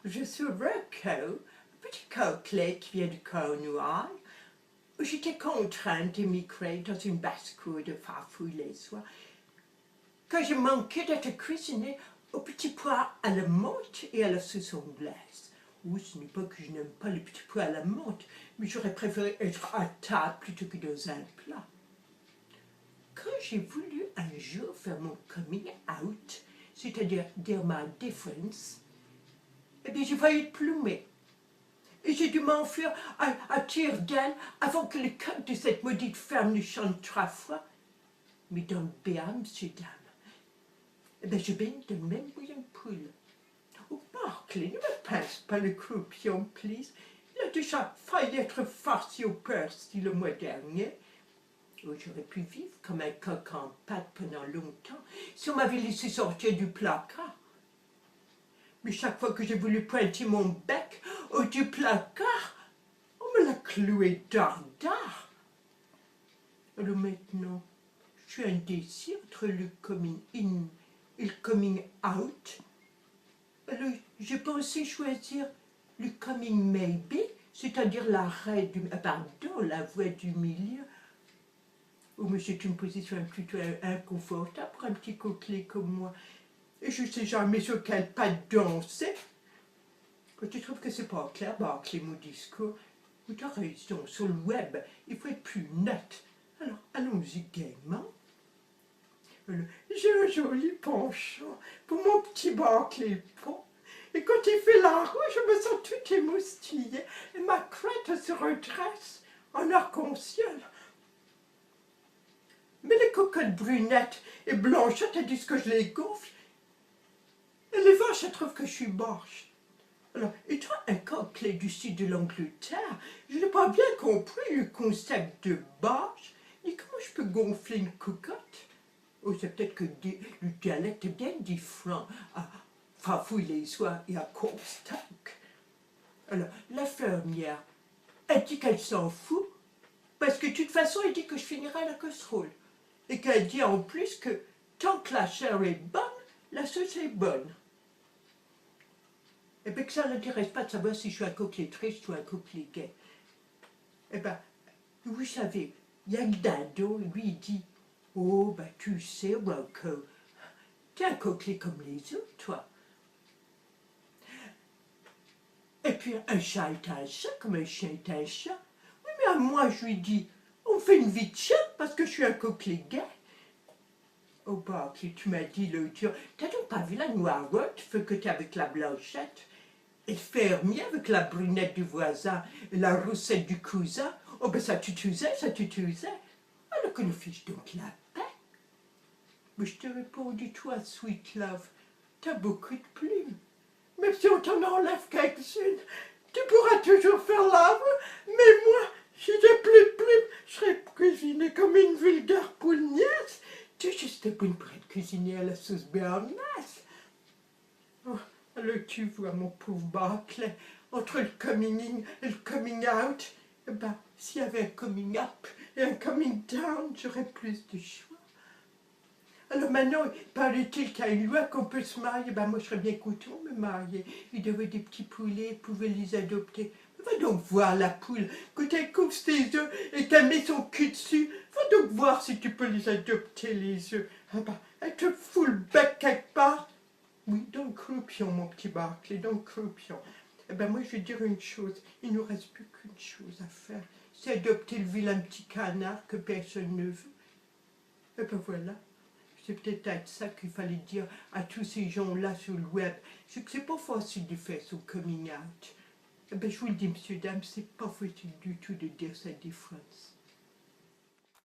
Je suis Rocco, un petit coquelet qui vient du Cornouailles. J'étais contrainte d'émigrer dans une basse-cour de Farfouille les soirs, quand je manquais d'être cuisinée au petit pois à la menthe et à la sauce anglaise. Ou ce n'est pas que je n'aime pas les petits pois à la menthe, mais j'aurais préféré être à table plutôt que dans un plat. Quand j'ai voulu un jour faire mon coming out, c'est-à-dire dire ma défense, eh bien j'ai failli être plumée. Et j'ai dû m'enfuir à tire d'aile avant que le coq de cette maudite ferme ne chante 3 fois. Mais dans le béat, monsieur, dame, eh bien je baigne de même bouillon de poule. Oh, Barclay, ne me pince pas le croupion, please. Il a déjà failli être farci au persil le mois dernier. Oh, j'aurais pu vivre comme un coq en pâte pendant longtemps si on m'avait laissé sortir du placard. Mais chaque fois que j'ai voulu pointer mon bec au du placard, on me l'a cloué dardard. Alors maintenant, je suis indécis entre le coming in et le coming out. Alors j'ai pensé choisir le coming maybe, c'est-à-dire l'arrêt du... pardon, la voie du milieu. Oh, mais c'est une position plutôt inconfortable pour un petit coquelet comme moi. Et je ne sais jamais sur quel pas danser. Quand tu trouves que c'est pas clair, Barclay, mon discours, tu as raison, sur le web, il faut être plus net. Alors, allons-y gaiement. J'ai un joli penchant pour mon petit Barclay Pont. Et quand il fait la roue, je me sens tout émoustillée. Et ma crête se redresse en arc-en-ciel. Mais les cocottes brunettes et blanchettes, elles disent que je les gonfle. Et les vaches, elles trouvent que je suis moche. Alors, étant un coquelet du sud de l'Angleterre, je n'ai pas bien compris le concept de bâche, ni comment je peux gonfler une cocotte. Oh, c'est peut-être que le dialecte est bien différent à Farfouille-les-Oies et à Comstock. Alors, la fermière, elle dit qu'elle s'en fout, parce que de toute façon, elle dit que je finirai à la casserole. Et qu'elle dit en plus que tant que la chair est bonne, la sauce est bonne. Et bien que ça ne l'intéresse pas de savoir si je suis un coquelet triste ou un coquelet gai. Eh bien, vous savez, il y a le dindon, lui il dit « Oh, ben tu sais, Rocco, t'es un coquelet comme les autres, toi. » Et puis un chat est un chat, comme un chien est un chat. Oui, mais à moi, je lui dis « On fait une vie de chat parce que je suis un coquelet gai. » Oh, bah, tu m'as dit l'autre jour, t'as donc pas vu la noirotte, que t'es avec la blanchette? Et le fermier avec la brunette du voisin et la roussette du cousin, oh ben ça tutusait. Alors que nous fiche donc la paix. Mais je te réponds, toi, sweet love, t'as beaucoup de plumes. Même si on t'en enlève quelques-unes, tu pourras toujours faire l'arbre, mais moi, si j'ai plus de plumes, je serais cuisinée comme une vulgaire pougnasse. Tu es juste bonne pour être cuisinée à la sauce béarnaise. Oh, alors tu vois, mon pauvre Barclay, entre le coming in et le coming out, eh ben, s'il y avait un coming up et un coming down, j'aurais plus de choix. Alors maintenant, paraît-il qu'il y a une loi qu'on peut se marier, ben moi je serais bien content de me marier. Il y avait des petits poulets, ils pouvaient les adopter. Va donc voir la poule, quand elle coupe ses œufs et qu'elle met son cul dessus, va donc voir si tu peux les adopter les œufs. Ah ben, elle te fout le bec quelque part. Oui, dans le croupion, mon petit Barclay, dans le croupion. Eh ben moi, je vais dire une chose, il ne nous reste plus qu'une chose à faire, c'est adopter le vilain petit canard que personne ne veut. Et ben voilà, c'est peut-être ça qu'il fallait dire à tous ces gens-là sur le web, c'est que c'est pas facile de faire son coming out. Eh ben je vous le dis, monsieur, dame, c'est pas facile du tout de dire sa différence.